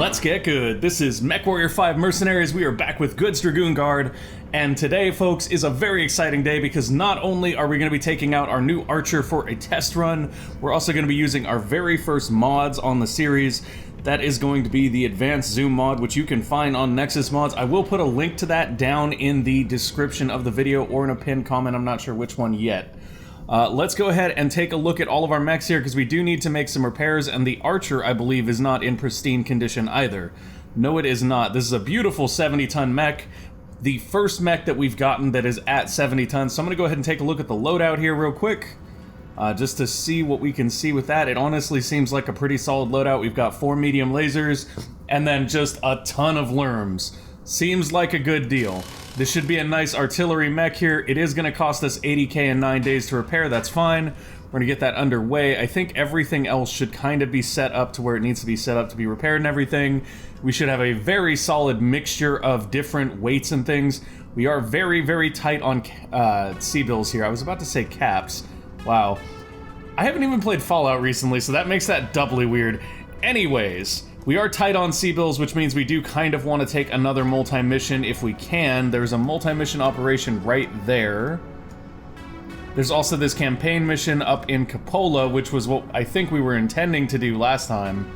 Let's get good. This is MechWarrior 5 Mercenaries. We are back with Goods Dragoon Guard, and today, folks, is a very exciting day because not only are we going to be taking out our new archer for a test run, we're also going to be using our very first mods on the series. That is going to be the advanced zoom mod, which you can find on Nexus Mods. I will put a link to that down in the description of the video or in a pinned comment. I'm not sure which one yet. Let's go ahead and take a look at all of our mechs here, because we do need to make some repairs, and the archer, I believe, is not in pristine condition either. No, it is not. This is a beautiful 70-ton mech, the first mech that we've gotten that is at 70 tons, so I'm going to go ahead and take a look at the loadout here real quick, just to see what we can see with that. It honestly seems like a pretty solid loadout. We've got 4 medium lasers, and then just a ton of lerms. Seems like a good deal. This should be a nice artillery mech here. It is going to cost us 80k in 9 days to repair. That's fine. We're going to get that underway. I think everything else should kind of be set up to where it needs to be set up to be repaired and everything. We should have a very solid mixture of different weights and things. We are very, very tight on C-bills here. I was about to say caps. Wow. I haven't even played Fallout recently, so that makes that doubly weird. Anyways, we are tight on C-bills, which means we do kind of want to take another multi-mission if we can. There's a multi-mission operation right there. There's also this campaign mission up in Capola, which was what I think we were intending to do last time.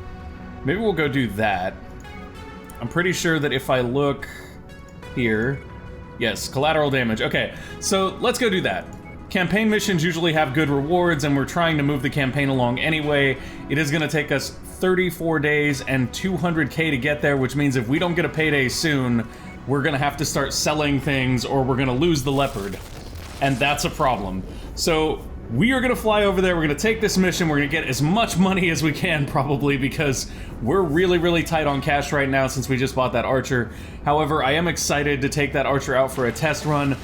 Maybe we'll go do that. I'm pretty sure that if I look here... Yes, collateral damage. Okay, so let's go do that. Campaign missions usually have good rewards, and we're trying to move the campaign along anyway. It is going to take us 34 days and 200k to get there, which means if we don't get a payday soon, we're going to have to start selling things or we're going to lose the leopard. And that's a problem. So we are going to fly over there, we're going to take this mission, we're going to get as much money as we can probably, because we're really, really tight on cash right now since we just bought that archer. However, I am excited to take that archer out for a test run.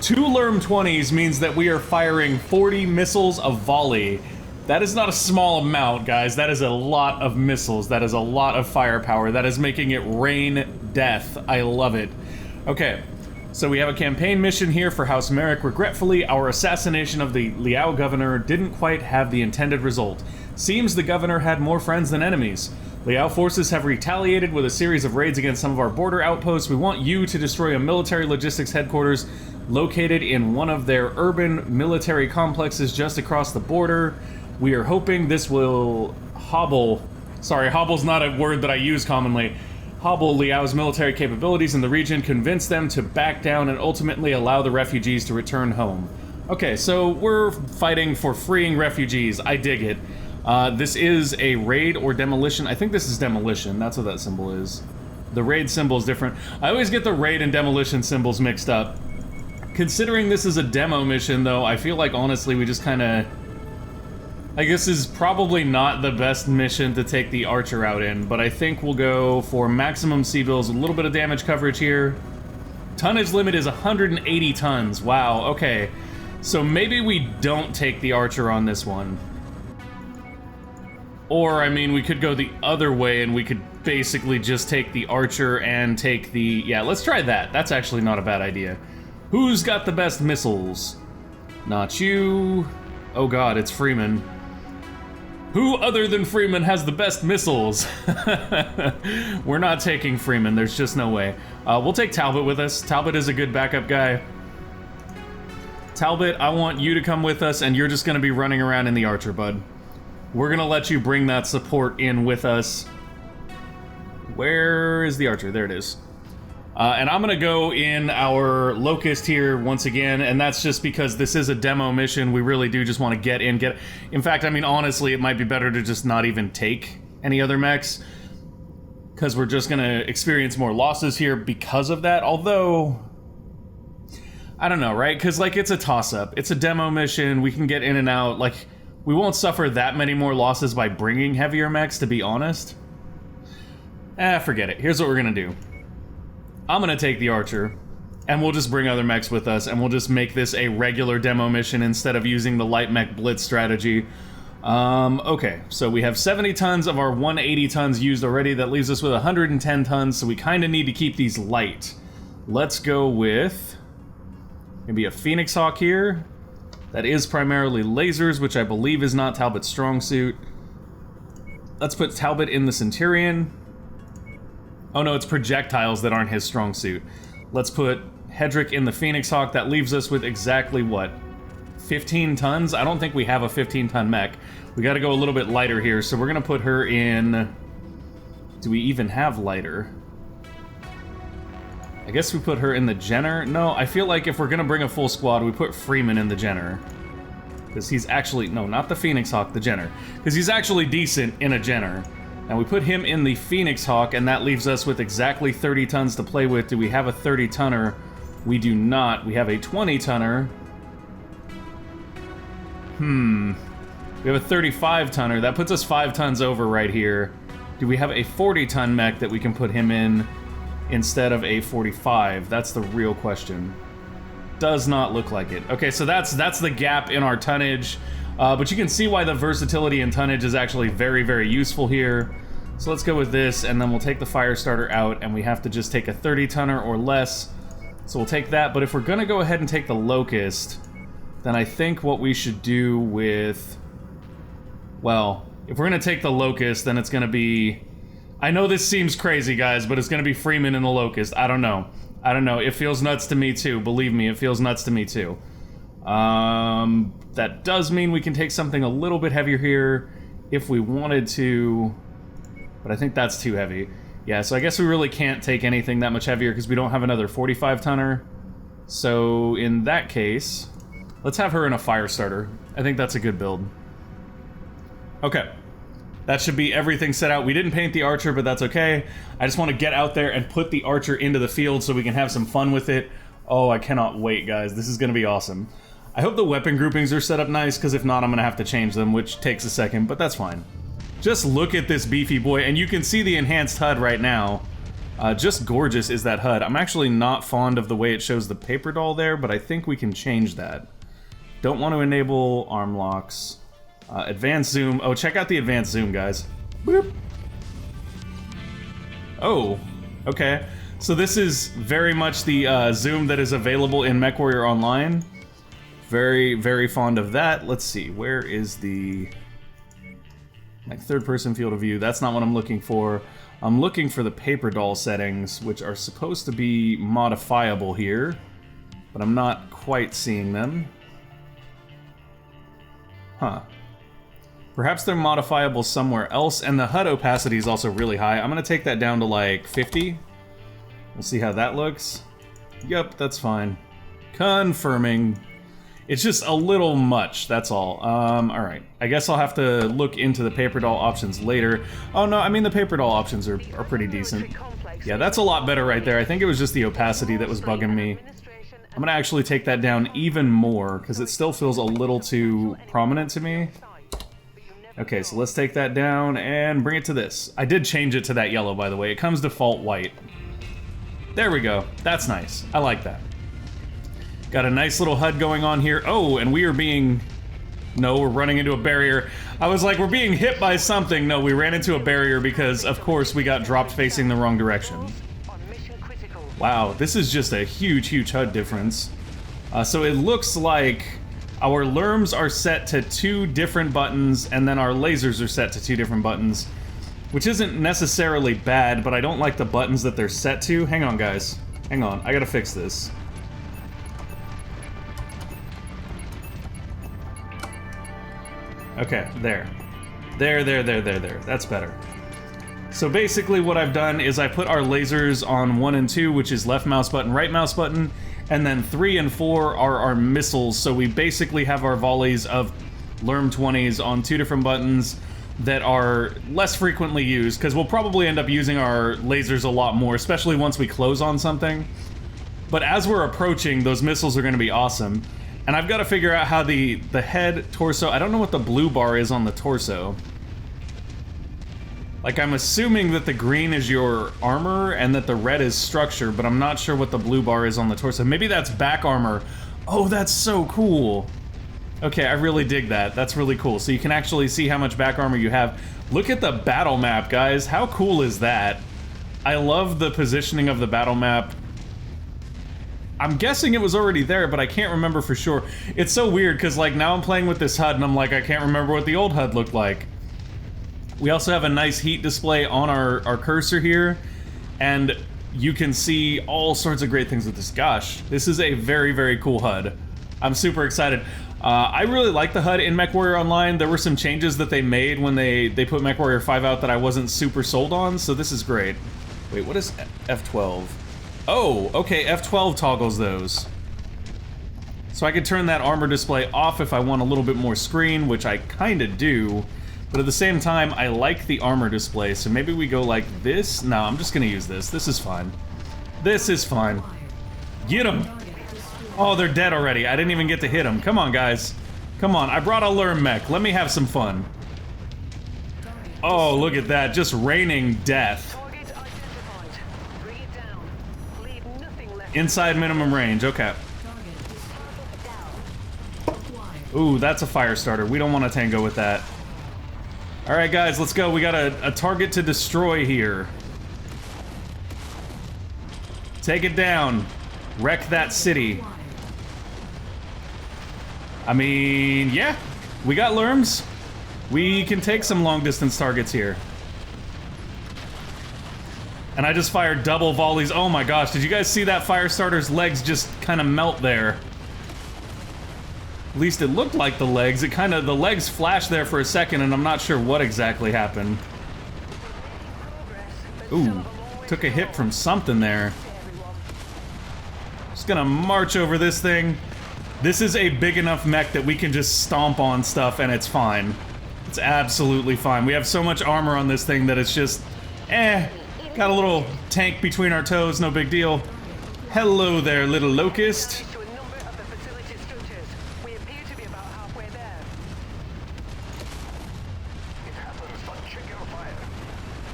2 Lerm 20s means that we are firing 40 missiles a volley. That is not a small amount, guys. That is a lot of missiles. That is a lot of firepower. That is making it rain death. I love it. Okay, so we have a campaign mission here for House Merrick. Regretfully, our assassination of the Liao governor didn't quite have the intended result. Seems the governor had more friends than enemies. Liao forces have retaliated with a series of raids against some of our border outposts. We want you to destroy a military logistics headquarters located in one of their urban military complexes just across the border. We are hoping this will hobble... Sorry, hobble's not a word that I use commonly. Hobble Liao's military capabilities in the region, convince them to back down, and ultimately allow the refugees to return home. Okay, so we're fighting for freeing refugees. I dig it. This is a raid or demolition. I think this is demolition. That's what that symbol is. The raid symbol is different. I always get the raid and demolition symbols mixed up. Considering this is a demo mission, though, I feel like, honestly, we just kind of... I guess this is probably not the best mission to take the archer out in, but I think we'll go for maximum C-bills, a little bit of damage coverage here. Tonnage limit is 180 tons. Wow, okay. So maybe we don't take the archer on this one. Or, I mean, we could go the other way and we could basically just take the archer and take the... Yeah, let's try that. That's actually not a bad idea. Who's got the best missiles? Not you. Oh god, it's Freeman. Who other than Freeman has the best missiles? We're not taking Freeman, there's just no way. We'll take Talbot with us. Talbot is a good backup guy. Talbot, I want you to come with us, and you're just gonna be running around in the archer, bud. We're gonna let you bring that support in with us. Where is the archer? There it is. And I'm gonna go in our Locust here once again, and that's just because this is a demo mission. We really do just want to get in, In fact, I mean, honestly, it might be better to just not even take any other mechs, because we're just gonna experience more losses here because of that, although... I don't know, right? Because, like, it's a toss-up. It's a demo mission, we can get in and out, like, we won't suffer that many more losses by bringing heavier mechs, to be honest. Forget it. Here's what we're gonna do. I'm gonna take the archer, and we'll just bring other mechs with us, and we'll just make this a regular demo mission instead of using the light mech blitz strategy. Okay, so we have 70 tons of our 180 tons used already. That leaves us with 110 tons, so we kind of need to keep these light. Let's go with maybe a Phoenix Hawk here. That is primarily lasers, which I believe is not Talbot's strong suit. Let's put Talbot in the Centurion. Oh no, it's projectiles that aren't his strong suit. Let's put Hedrick in the Phoenix Hawk. That leaves us with exactly, what, 15 tons? I don't think we have a 15-ton mech. We gotta go a little bit lighter here, so we're gonna put her in... Do we even have lighter? I guess we put her in the Jenner. No, I feel like if we're gonna bring a full squad, we put Freeman in the Jenner. Because he's actually... No, not the Phoenix Hawk, the Jenner. Because he's actually decent in a Jenner. And we put him in the Phoenix Hawk, and that leaves us with exactly 30 tons to play with. Do we have a 30-tonner? We do not. We have a 20-tonner. We have a 35-tonner. That puts us 5 tons over right here. Do we have a 40-ton mech that we can put him in instead of a 45? That's the real question. Does not look like it. Okay, so that's the gap in our tonnage. But you can see why the versatility in tonnage is actually very, very useful here. So let's go with this, and then we'll take the fire starter out, and we have to just take a 30-tonner or less. So we'll take that, but if we're gonna go ahead and take the Locust, then I think what we should do with... Well, if we're gonna take the Locust, then it's gonna be... I know this seems crazy, guys, but it's gonna be Freeman and the Locust. I don't know. I don't know. It feels nuts to me, too. Believe me, it feels nuts to me, too. That does mean we can take something a little bit heavier here if we wanted to, but I think that's too heavy. Yeah, so I guess we really can't take anything that much heavier because we don't have another 45-tonner. So in that case, let's have her in a fire starter. I think that's a good build. Okay. That should be everything set out. We didn't paint the archer, but that's okay. I just want to get out there and put the archer into the field so we can have some fun with it. Oh, I cannot wait, guys. This is going to be awesome. I hope the weapon groupings are set up nice, because if not, I'm going to have to change them, which takes a second, but that's fine. Just look at this beefy boy, and you can see the enhanced HUD right now. Just gorgeous is that HUD. I'm actually not fond of the way it shows the paper doll there, but I think we can change that. Don't want to enable arm locks. Advanced zoom. Oh, check out the advanced zoom, guys. Boop. Oh, okay. So this is very much the zoom that is available in MechWarrior Online. Very, very fond of that. Let's see, where is the... like third-person field of view? That's not what I'm looking for. I'm looking for the paper doll settings, which are supposed to be modifiable here, but I'm not quite seeing them. Huh. Perhaps they're modifiable somewhere else, and the HUD opacity is also really high. I'm gonna take that down to like 50. We'll see how that looks. Yep, that's fine. Confirming. It's just a little much, that's all. Alright. I guess I'll have to look into the paper doll options later. Oh no, I mean the paper doll options are pretty decent. Yeah, that's a lot better right there. I think it was just the opacity that was bugging me. I'm gonna actually take that down even more, because it still feels a little too prominent to me. Okay, so let's take that down and bring it to this. I did change it to that yellow, by the way. It comes default white. There we go. That's nice. I like that. Got a nice little HUD going on here. Oh, and we are being... No, we're running into a barrier. I was like, we're being hit by something. No, we ran into a barrier because, of course, we got dropped facing the wrong direction. Wow, this is just a huge, huge HUD difference. So it looks like our lerms are set to 2 different buttons, and then our lasers are set to 2 different buttons. Which isn't necessarily bad, but I don't like the buttons that they're set to. Hang on, guys. Hang on, I gotta fix this. Okay, there. There. That's better. So basically what I've done is I put our lasers on 1 and 2, which is left mouse button, right mouse button, and then 3 and 4 are our missiles, so we basically have our volleys of Lerm 20s on 2 different buttons that are less frequently used, because we'll probably end up using our lasers a lot more, especially once we close on something. But as we're approaching, those missiles are going to be awesome. And I've got to figure out how the head, torso... I don't know what the blue bar is on the torso. Like, I'm assuming that the green is your armor and that the red is structure, but I'm not sure what the blue bar is on the torso. Maybe that's back armor. Oh, that's so cool. Okay, I really dig that. That's really cool. So you can actually see how much back armor you have. Look at the battle map, guys. How cool is that? I love the positioning of the battle map. I'm guessing it was already there, but I can't remember for sure. It's so weird, because like now I'm playing with this HUD and I'm like, I can't remember what the old HUD looked like. We also have a nice heat display on our cursor here. and you can see all sorts of great things with this. Gosh, this is a very, very cool HUD. I'm super excited. I really like the HUD in MechWarrior Online. There were some changes that they made when they put MechWarrior 5 out that I wasn't super sold on, so this is great. Wait, what is F12? Oh, okay, F12 toggles those. So I could turn that armor display off if I want a little bit more screen, which I kinda do. But at the same time, I like the armor display, so maybe we go like this? No, I'm just gonna use this. This is fine. This is fine. Get them! Oh, they're dead already. I didn't even get to hit them. Come on, guys. Come on, I brought a Lerm mech. Let me have some fun. Oh, look at that. Just raining death. Inside minimum range, okay. Ooh, that's a fire starter. We don't want to tango with that. Alright guys, let's go. We got a target to destroy here. Take it down. Wreck that city. I mean, yeah. We got Lerms. We can take some long distance targets here. And I just fired double volleys. Oh my gosh, did you guys see that fire starter's legs just kind of melt there? At least it looked like the legs. The legs flashed there for a second, and I'm not sure what exactly happened. Ooh, took a hit from something there. Just gonna march over this thing. This is a big enough mech that we can just stomp on stuff and it's fine. It's absolutely fine. We have so much armor on this thing that it's just, got a little tank between our toes, no big deal. Hello there, little locust.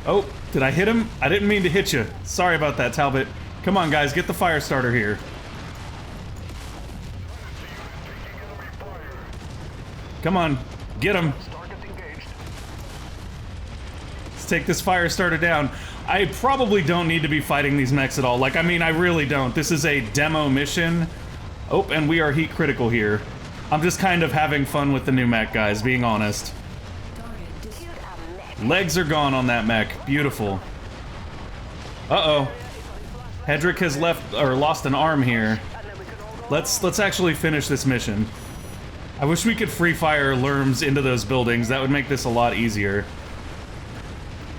Oh, did I hit him? I didn't mean to hit you. Sorry about that, Talbot. Come on, guys, get the fire starter here. Come on, get him. Let's take this fire starter down. I probably don't need to be fighting these mechs at all. Like, I mean, I really don't. This is a demo mission. Oh, and we are heat critical here. I'm just kind of having fun with the new mech, guys, being honest. Legs are gone on that mech. Beautiful. Uh-oh. Hedrick has lost an arm here. Let's actually finish this mission. I wish we could free fire Lerms into those buildings. That would make this a lot easier.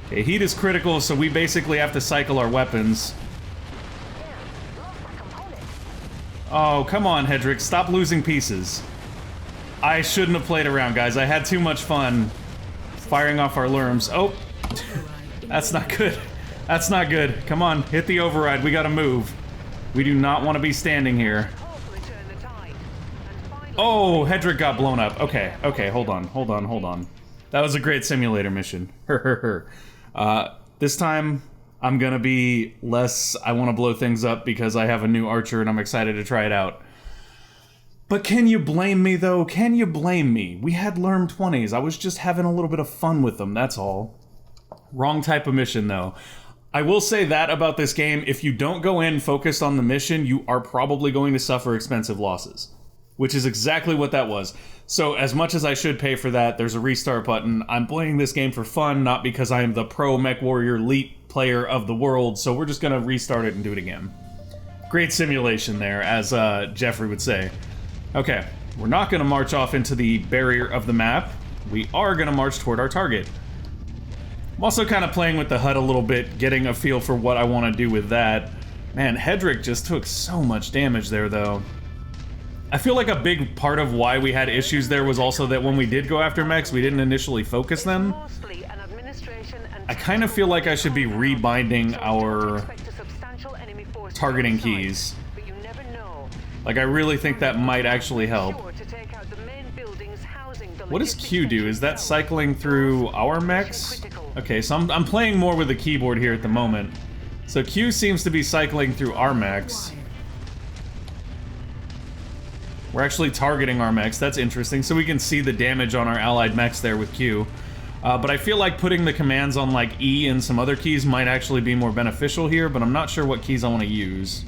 Okay, heat is critical, so we basically have to cycle our weapons. Oh, come on, Hedrick. Stop losing pieces. I shouldn't have played around, guys. I had too much fun firing off our Lerms. Oh, that's not good. That's not good. Come on, hit the override. We gotta move. We do not want to be standing here. Oh, Hedrick got blown up. Okay, okay, hold on. That was a great simulator mission. This time, I'm gonna be less, I want to blow things up because I have a new archer and I'm excited to try it out. But can you blame me, though? Can you blame me? We had Lerm 20s. I was just having a little bit of fun with them, that's all. Wrong type of mission, though. I will say that about this game. If you don't go in focused on the mission, you are probably going to suffer expensive losses. Which is exactly what that was. So, as much as I should pay for that, there's a restart button. I'm playing this game for fun, not because I am the pro MechWarrior elite player of the world, so we're just gonna restart it and do it again. Great simulation there, as Jeffrey would say. Okay, we're not gonna march off into the barrier of the map. We are gonna march toward our target. I'm also kind of playing with the HUD a little bit, getting a feel for what I want to do with that. Man, Hedrick just took so much damage there, though. I feel like a big part of why we had issues there was also that when we did go after mechs, we didn't initially focus them. I kind of feel like I should be rebinding our targeting keys. Like, I really think that might actually help. What does Q do? Is that cycling through our mechs? Okay, so I'm playing more with the keyboard here at the moment. So Q seems to be cycling through our mechs. We're actually targeting our mechs. That's interesting. So we can see the damage on our allied mechs there with Q. But I feel like putting the commands on, like, E and some other keys might actually be more beneficial here, but I'm not sure what keys I want to use.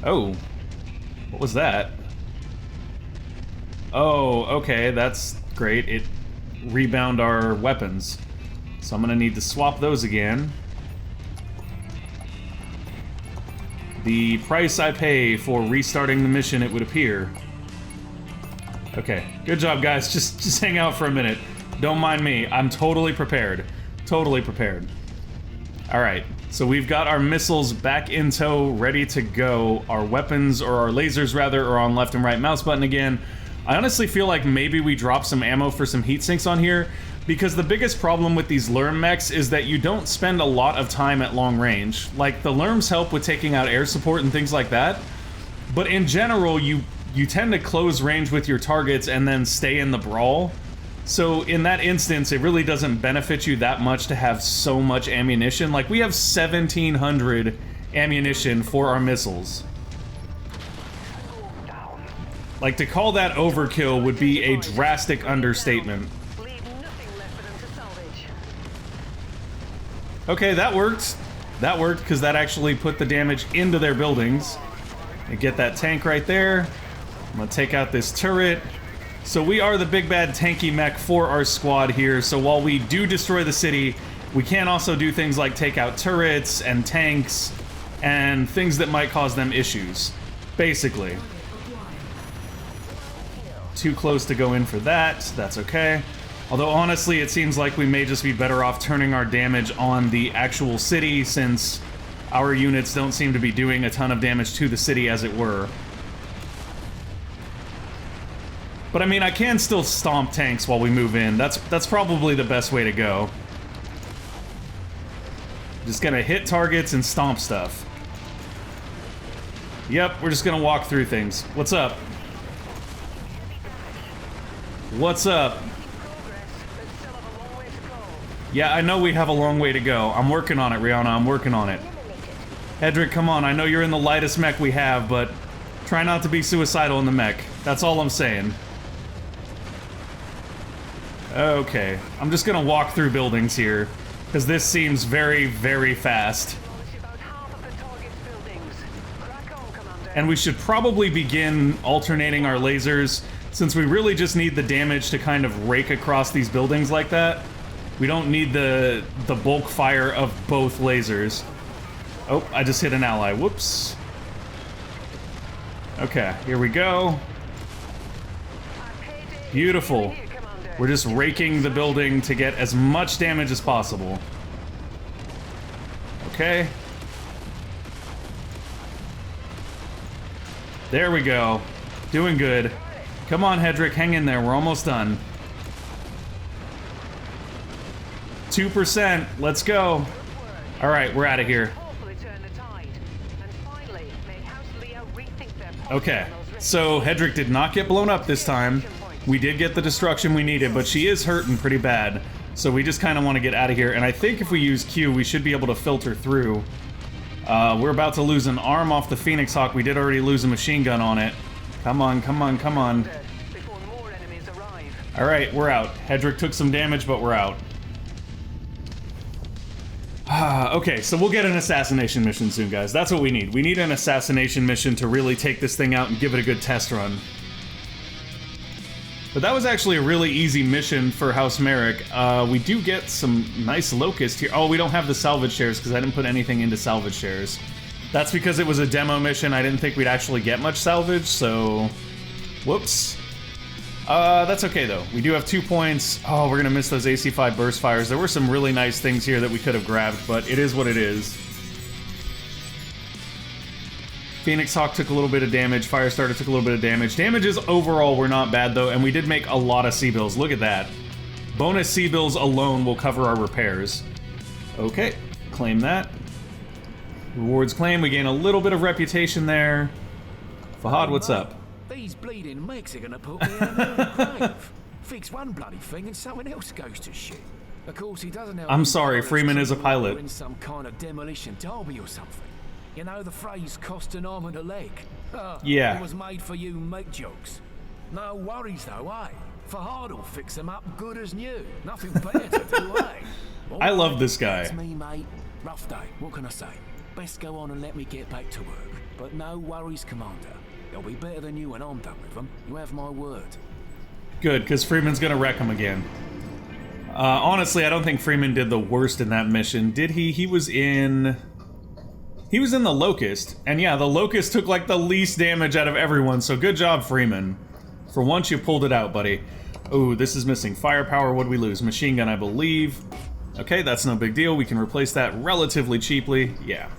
Oh. What was that? Oh, okay, that's great. It rebound our weapons. So I'm gonna need to swap those again. The price I pay for restarting the mission, it would appear. Okay, good job, guys. Just hang out for a minute. Don't mind me. I'm totally prepared. Totally prepared. Alright, so we've got our missiles back in tow, ready to go. Our weapons, or our lasers rather, are on left and right mouse button again. I honestly feel like maybe we drop some ammo for some heat sinks on here, because the biggest problem with these Lerm mechs is that you don't spend a lot of time at long range. Like, the Lerms help with taking out air support and things like that, but in general, you tend to close range with your targets and then stay in the brawl. So in that instance, it really doesn't benefit you that much to have so much ammunition. Like, we have 1,700 ammunition for our missiles. Like, to call that overkill would be a drastic understatement. Okay, that worked. That worked, because that actually put the damage into their buildings. And get that tank right there. I'm gonna take out this turret. So we are the big bad tanky mech for our squad here, so while we do destroy the city, we can also do things like take out turrets and tanks and things that might cause them issues, basically. Too close to go in for that, that's okay. Although honestly, it seems like we may just be better off turning our damage on the actual city, since our units don't seem to be doing a ton of damage to the city, as it were. But I mean, I can still stomp tanks while we move in. That's probably the best way to go. Just gonna hit targets and stomp stuff. Yep, we're just gonna walk through things. What's up? What's up? Yeah, I know we have a long way to go. I'm working on it, Rihanna. I'm working on it. Hedrick, come on. I know you're in the lightest mech we have, but try not to be suicidal in the mech. That's all I'm saying. Okay. I'm just gonna walk through buildings here, because this seems very, very fast. And we should probably begin alternating our lasers, since we really just need the damage to kind of rake across these buildings like that. We don't need the bulk fire of both lasers. Oh, I just hit an ally. Whoops. Okay, here we go. Beautiful. We're just raking the building to get as much damage as possible. Okay. There we go. Doing good. Come on, Hedrick, hang in there. We're almost done. 2%. Let's go. All right, we're out of here. Okay, so Hedrick did not get blown up this time. We did get the destruction we needed, but she is hurting pretty bad. So we just kind of want to get out of here. And I think if we use Q, we should be able to filter through. We're about to lose an arm off the Phoenix Hawk. We did already lose a machine gun on it. Come on, come on, come on. All right, we're out. Hedrick took some damage, but we're out. Okay, so we'll get an assassination mission soon, guys. That's what we need. We need an assassination mission to really take this thing out and give it a good test run. But that was actually a really easy mission for House Merrick. We do get some nice locust here. Oh, we don't have the salvage shares because I didn't put anything into salvage shares. That's because it was a demo mission. I didn't think we'd actually get much salvage, so... Whoops. That's okay, though. We do have 2 points. Oh, we're gonna miss those AC-5 burst fires. There were some really nice things here that we could have grabbed, but it is what it is. Phoenix Hawk took a little bit of damage. Firestarter took a little bit of damage. Damages overall were not bad, though, and we did make a lot of C-bills. Look at that. Bonus C-bills alone will cover our repairs. Okay, claim that. Rewards claim. We gain a little bit of reputation there. Fahad, what's up? These bleeding mechs are gonna put me in a grave. Fix one bloody thing and something else goes to shit. Of course, he doesn't help. I'm sorry, Freeman is a pilot. In some kind of demolition derby or something. You know the phrase "cost an arm and a leg." Yeah. It was made for you mech jokes. No worries though, eh? Fahad will fix them up good as new. Nothing better to do, eh? I love this guy. It's me, mate. Rough day. What can I say? Best go on and let me get back to work. But no worries, Commander. They'll be better than you when I'm done with them. You have my word. Good, because Freeman's gonna wreck him again. Honestly, I don't think Freeman did the worst in that mission. Did he? He was in He was in the Locust, and yeah, the Locust took like the least damage out of everyone, so good job, Freeman. For once you pulled it out, buddy. Oh, this is missing firepower. What do we lose? Machine gun, I believe. Okay, that's no big deal. We can replace that relatively cheaply. Yeah.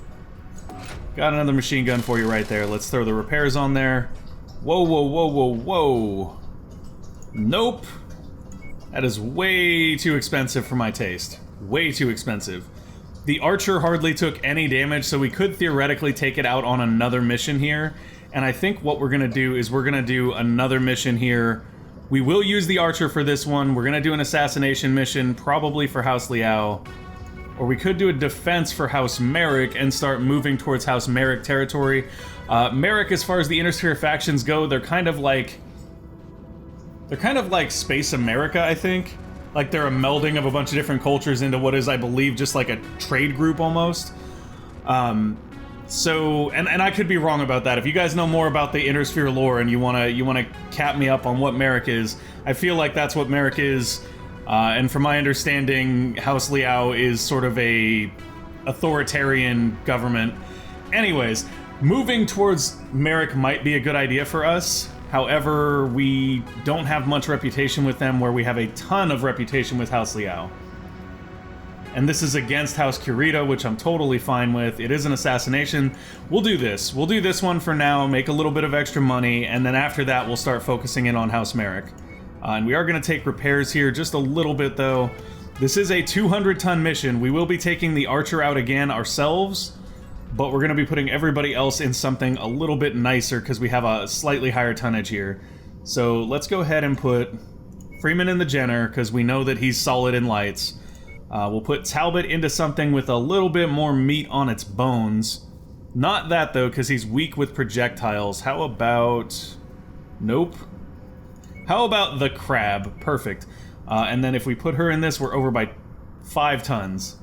Got another machine gun for you right there. Let's throw the repairs on there. Whoa, whoa, whoa, whoa, whoa. Nope. That is way too expensive for my taste. Way too expensive. The archer hardly took any damage, so we could theoretically take it out on another mission here. And I think what we're gonna do is we're gonna do another mission here. We will use the archer for this one. We're gonna do an assassination mission, probably for House Liao. Or we could do a defense for House Merrick and start moving towards House Merrick territory. Merrick, as far as the Interstellar factions go, they're kind of like Space America, I think. Like, they're a melding of a bunch of different cultures into what is, I believe, just like a trade group almost. So, and I could be wrong about that. If you guys know more about the Intersphere lore and you wanna cap me up on what Merrick is, I feel like that's what Merrick is. And from my understanding, House Liao is sort of a authoritarian government. Anyways, moving towards Merrick might be a good idea for us. However, we don't have much reputation with them, where we have a ton of reputation with House Liao. And this is against House Kurita, which I'm totally fine with. It is an assassination. We'll do this. We'll do this one for now, make a little bit of extra money, and then after that we'll start focusing in on House Merrick. And we are going to take repairs here just a little bit, though. This is a 200-ton mission. We will be taking the archer out again ourselves, but we're going to be putting everybody else in something a little bit nicer because we have a slightly higher tonnage here. So let's go ahead and put Freeman in the Jenner because we know that he's solid in lights. We'll put Talbot into something with a little bit more meat on its bones. Not that, though, because he's weak with projectiles. How about... Nope. How about the Crab? Perfect. And then if we put her in this, we're over by 5 tons.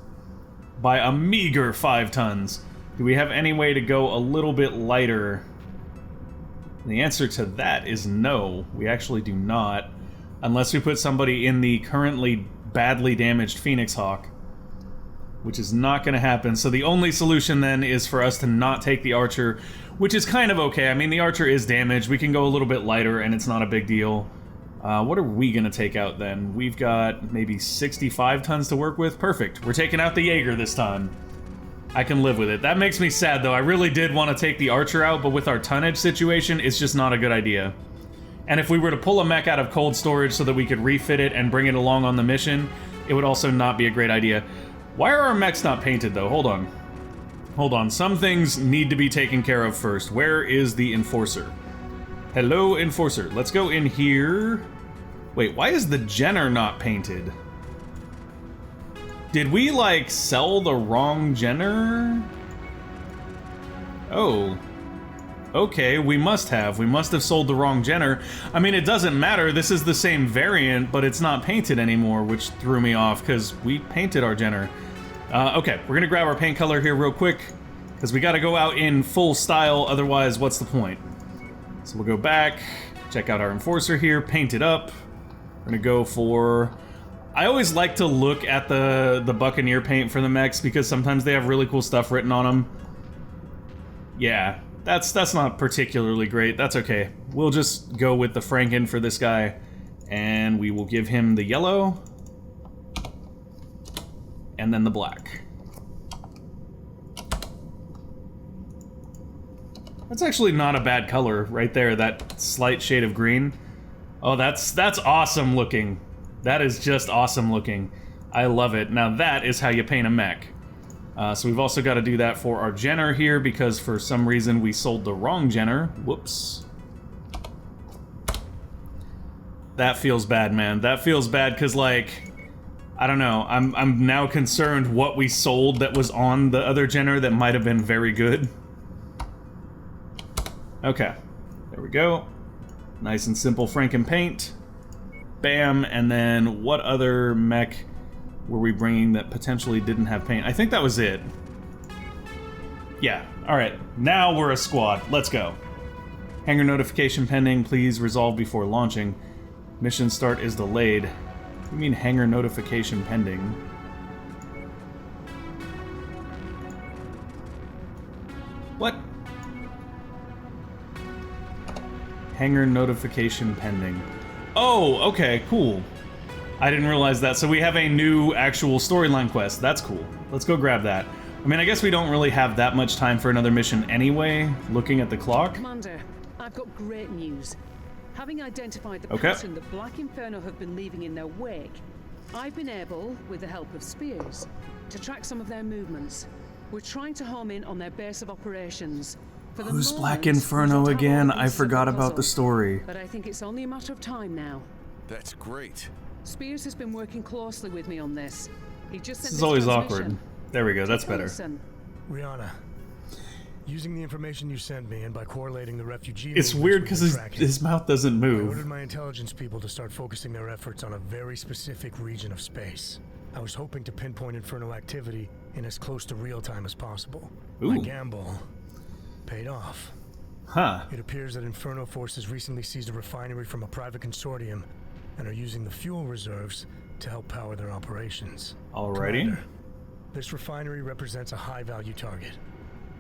By a meager 5 tons. Do we have any way to go a little bit lighter? The answer to that is no. We actually do not. Unless we put somebody in the currently badly damaged Phoenix Hawk. Which is not going to happen. So the only solution then is for us to not take the Archer, which is kind of okay. I mean, the Archer is damaged. We can go a little bit lighter and it's not a big deal. What are we going to take out then? We've got maybe 65 tons to work with. Perfect. We're taking out the Jaeger this time. I can live with it. That makes me sad, though. I really did want to take the Archer out, but with our tonnage situation, it's just not a good idea. And if we were to pull a mech out of cold storage so that we could refit it and bring it along on the mission, it would also not be a great idea. Why are our mechs not painted, though? Hold on. Hold on. Some things need to be taken care of first. Where is the Enforcer? Hello, Enforcer. Let's go in here. Wait, why is the Jenner not painted? Did we, like, sell the wrong Jenner? Oh. Okay, we must have. We must have sold the wrong Jenner. I mean, it doesn't matter. This is the same variant, but it's not painted anymore, which threw me off, because we painted our Jenner. Okay, we're gonna grab our paint color here real quick, because we gotta go out in full style, otherwise, what's the point? So we'll go back, check out our Enforcer here, paint it up. We're gonna go for... I always like to look at the Buccaneer paint for the mechs, because sometimes they have really cool stuff written on them. Yeah. That's not particularly great. That's okay. We'll just go with the Franken for this guy, and we will give him the yellow, and then the black. That's actually not a bad color right there, that slight shade of green. Oh, that's awesome looking. That is just awesome looking. I love it. Now that is how you paint a mech. So we've also got to do that for our Jenner here, because for some reason we sold the wrong Jenner. Whoops. That feels bad, man. That feels bad, because, like, I don't know. I'm now concerned what we sold that was on the other Jenner that might have been very good. Okay. There we go. Nice and simple Franken paint. Bam. And then what other mech were we bringing that potentially didn't have paint? I think that was it. Yeah, alright. Now we're a squad. Let's go. Hangar notification pending. Please resolve before launching. Mission start is delayed. What do you mean hangar notification pending? What? Hangar notification pending. Oh, okay, cool. I didn't realize that. So we have a new actual storyline quest. That's cool. Let's go grab that. I mean, I guess we don't really have that much time for another mission anyway, looking at the clock. Commander, I've got great news. Having identified the pattern that Black Inferno have been leaving in their wake, I've been able, with the help of spears, to track some of their movements. We're trying to home in on their base of operations. For the Who's moment, Black we Inferno don't have again? all I pieces of forgot the about the puzzle, story. But I think it's only a matter of time now. That's great. Spears has been working closely with me on this. He just sent This is always transmission. awkward. There we go, that's better. Listen. Rihanna, using the information you sent me and by correlating the refugee It's movements weird we've because been tracking, his mouth doesn't I move. ordered my intelligence people to start focusing their efforts on a very specific region of space. I was hoping to pinpoint Inferno activity in as close to real time as possible. My Ooh. gamble paid off. Huh. It appears that Inferno forces recently seized a refinery from a private consortium and are using the fuel reserves to help power their operations. Alrighty. Commander, this refinery represents a high-value target.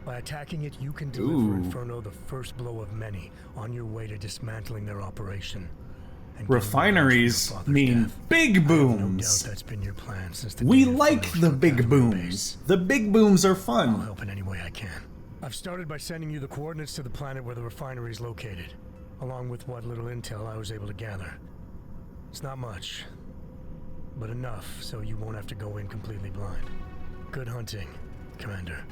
By attacking it, you can deliver Ooh. Inferno the first blow of many on your way to dismantling their operation. And Refineries getting revenge for your father's mean death. big I have no doubt booms. that's been your plan since the We day like Inferno the shut big down their booms. base. The big booms are I'll fun. help in any way I can. I've started by sending you the coordinates to the planet where the refinery is located, along with what little intel I was able to gather. It's not much, but enough so you won't have to go in completely blind. Good hunting, Commander.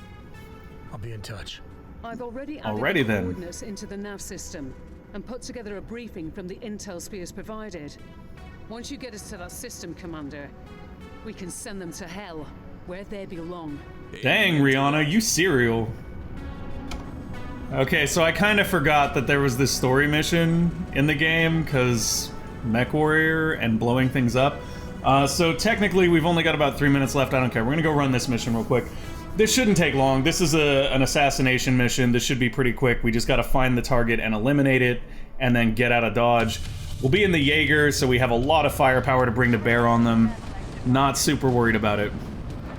I'll be in touch. I've already added Alrighty the then. coordinates into the nav system and put together a briefing from the intel Spears provided. Once you get us to that system, Commander, we can send them to hell, where they belong. Dang, Rihanna, you serial. Okay, so I kind of forgot that there was this story mission in the game, because Mechwarrior and blowing things up. So technically, we've only got about 3 minutes left. I don't care. We're gonna go run this mission real quick. This shouldn't take long. This is an assassination mission. This should be pretty quick. We just gotta find the target and eliminate it, and then get out of dodge. We'll be in the Jaeger, so we have a lot of firepower to bring to bear on them. Not super worried about it.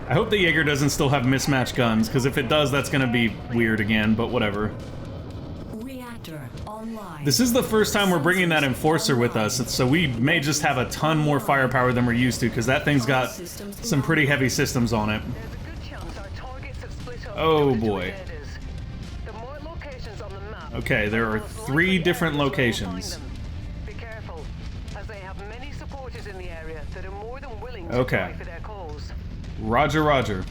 I hope the Jaeger doesn't still have mismatched guns, because if it does, that's gonna be weird again, but whatever. Reactor online. This is the first time we're bringing that Enforcer with us, so we may just have a ton more firepower than we're used to, because that thing's got some pretty heavy systems on it. There's a good chance our targets have split up Oh, into two boy. areas. The more locations on the map, Okay, there the are more 3 likely different areas we'll locations. find them. Be careful, as they have many supporters in the area that are more than willing to Okay. die for their cause. Roger, roger.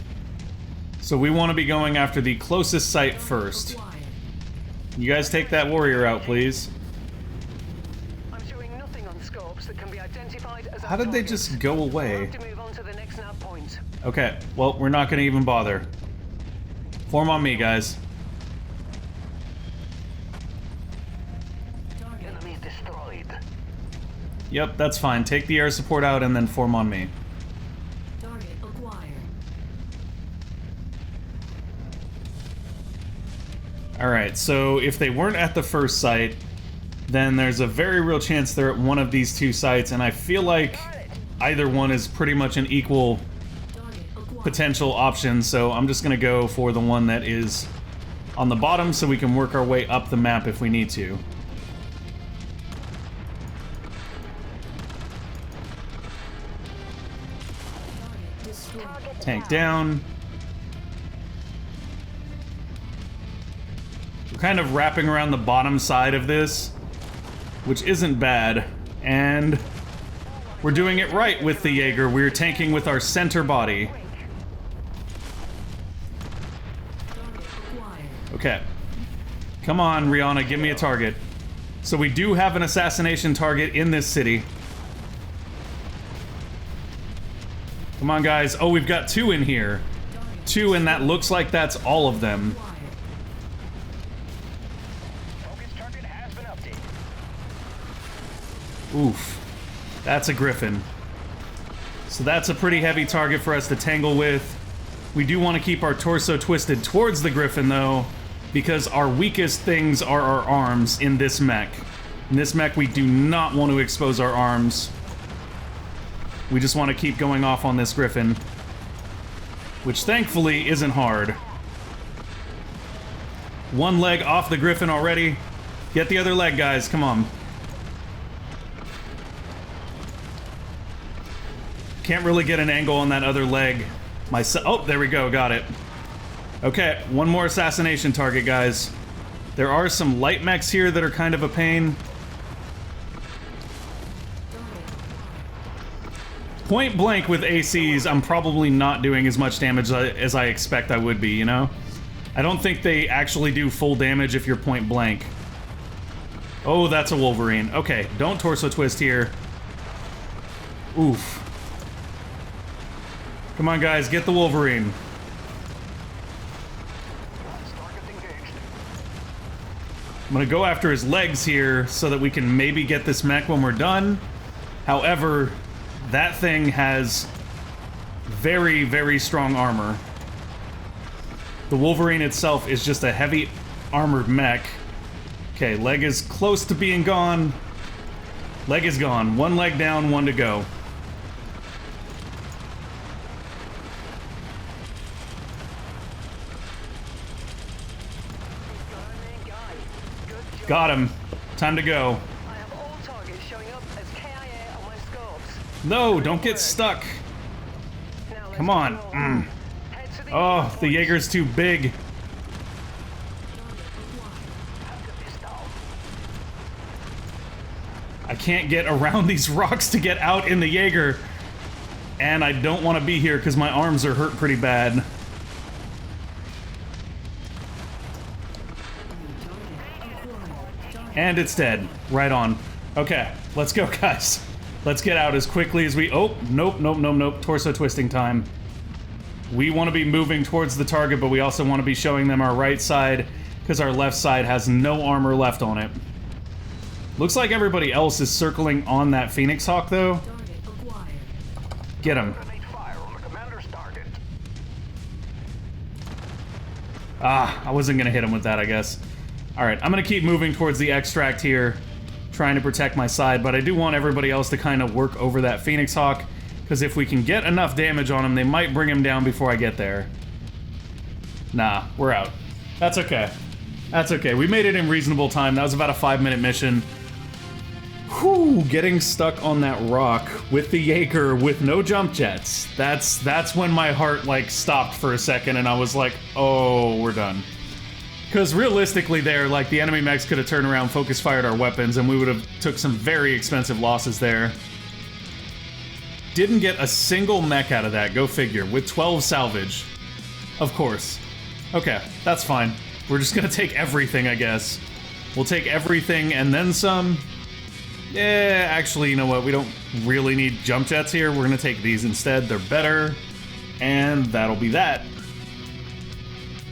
So we want to be going after the closest site first. You guys take that warrior out, please. I'm showing nothing on scopes that can be identified as How did they just go We'll away? have to move on to the next nav point. Okay, well, we're not going to even bother. Form on me, guys. Enemy destroyed. Yep, that's fine. Take the air support out and then form on me. Target acquired. Alright, so if they weren't at the first site, then there's a very real chance they're at one of these 2 sites, and I feel like either one is pretty much an equal Target acquired. potential option, so I'm just gonna go for the one that is on the bottom so we can work our way up the map if we need to. Target destroyed. Tank down. We're kind of wrapping around the bottom side of this, which isn't bad, and we're doing it right with the Jaeger. We're tanking with our center body. Target acquired. Okay. Come on, Rihanna, give me a target. So we do have an assassination target in this city. Come on, guys. Oh, we've got 2 in here. 2, and that looks like that's all of them. Acquired. Focus target has been updated. Oof. That's a Griffin. So that's a pretty heavy target for us to tangle with. We do want to keep our torso twisted towards the Griffin, though, because our weakest things are our arms in this mech. In this mech, we do not want to expose our arms. We just want to keep going off on this Griffin, which thankfully isn't hard. One leg off the Griffin already. Get the other leg, guys. Come on. Can't really get an angle on that other leg. Oh, there we go. Got it. Okay, one more assassination target, guys. There are some light mechs here that are kind of a pain. Point blank with ACs, I'm probably not doing as much damage as I expect I would be, you know? I don't think they actually do full damage if you're point blank. Oh, that's a Wolverine. Okay, don't torso twist here. Oof. Come on, guys, get the Wolverine. I'm gonna go after his legs here so that we can maybe get this mech when we're done. However, that thing has very, very strong armor. The Wolverine itself is just a heavy armored mech. Okay, leg is close to being gone. Leg is gone. One leg down, one to go. Got him. Time to go. I have all targets showing up as KIA on my scopes. No, don't get stuck. Come on. Oh, the Jaeger's too big. I can't get around these rocks to get out in the Jaeger. And I don't want to be here because my arms are hurt pretty bad. And it's dead. Right on. Okay, let's go, guys. Let's get out as quickly as we... Oh, nope, nope, nope, nope. Torso twisting time. We want to be moving towards the target, but we also want to be showing them our right side, because our left side has no armor left on it. Looks like everybody else is circling on that Phoenix Hawk, though. Get him. Ah, I wasn't going to hit him with that, I guess. Alright, I'm going to keep moving towards the extract here, trying to protect my side, but I do want everybody else to kind of work over that Phoenix Hawk, because if we can get enough damage on him, they might bring him down before I get there. Nah, we're out. That's okay. That's okay. We made it in reasonable time. That was about a 5-minute mission. Whew, getting stuck on that rock with the Jaeger with no jump jets. That's when my heart, like, stopped for a second, and I was like, oh, we're done. Because realistically there, like, the enemy mechs could have turned around, focus fired our weapons, and we would have took some very expensive losses there. Didn't get a single mech out of that, go figure, with 12 salvage. Of course. Okay, that's fine. We're just gonna take everything, I guess. We'll take everything and then some. Yeah, actually, you know what? We don't really need jump jets here. We're gonna take these instead. They're better. And that'll be that.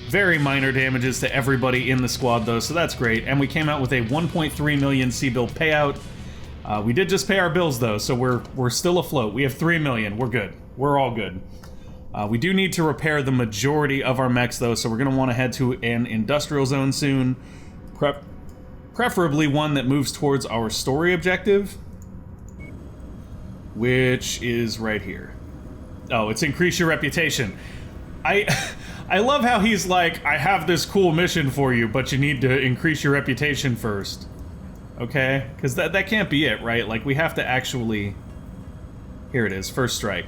Very minor damages to everybody in the squad, though, so that's great. And we came out with a 1.3 million C-bill payout. We did just pay our bills, though, so we're still afloat. We have 3 million. We're good. We're all good. We do need to repair the majority of our mechs, though, so we're going to want to head to an industrial zone soon. Preferably one that moves towards our story objective, which is right here. Oh, it's increase your reputation. I love how he's like, I have this cool mission for you, but you need to increase your reputation first. Okay? Because that can't be it, right? Like, we have to actually... Here it is, first strike.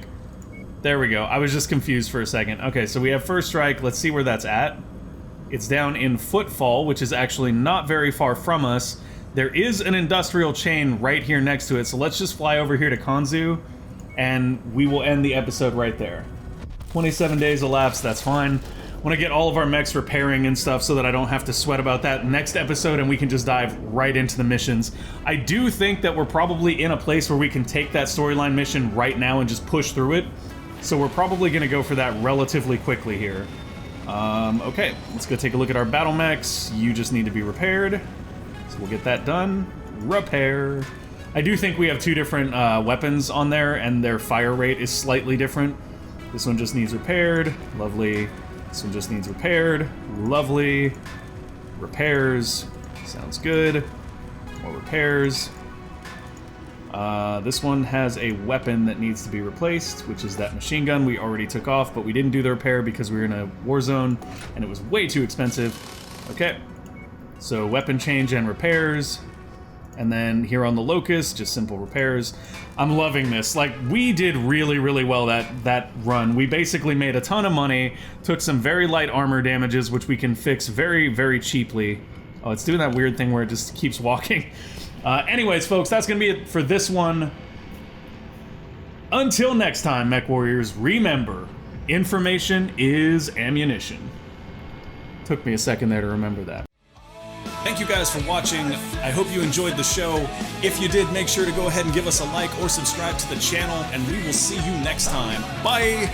There we go. I was just confused for a second. Okay, so we have first strike. Let's see where that's at. It's down in Footfall, which is actually not very far from us. There is an industrial chain right here next to it, so let's just fly over here to Kanzu, and we will end the episode right there. 27 days elapsed, that's fine. I want to get all of our mechs repairing and stuff so that I don't have to sweat about that next episode and we can just dive right into the missions. I do think that we're probably in a place where we can take that storyline mission right now and just push through it. So we're probably going to go for that relatively quickly here. Okay, let's go take a look at our BattleMechs. You just need to be repaired. So we'll get that done. Repair. I do think we have two different weapons on there and their fire rate is slightly different. This one just needs repaired. Lovely. This one just needs repaired. Lovely. Repairs. Sounds good. More repairs. This one has a weapon that needs to be replaced, which is that machine gun we already took off, but we didn't do the repair because we were in a war zone and it was way too expensive. Okay. So weapon change and repairs. And then here on the Locust, just simple repairs. I'm loving this. Like, we did really, really well that run. We basically made a ton of money, took some very light armor damages, which we can fix very, very cheaply. Oh, it's doing that weird thing where it just keeps walking. Anyways, folks, that's going to be it for this one. Until next time, MechWarriors, remember, information is ammunition. Took me a second there to remember that. Thank you guys for watching. I hope you enjoyed the show. If you did, make sure to go ahead and give us a like or subscribe to the channel, and we will see you next time. Bye!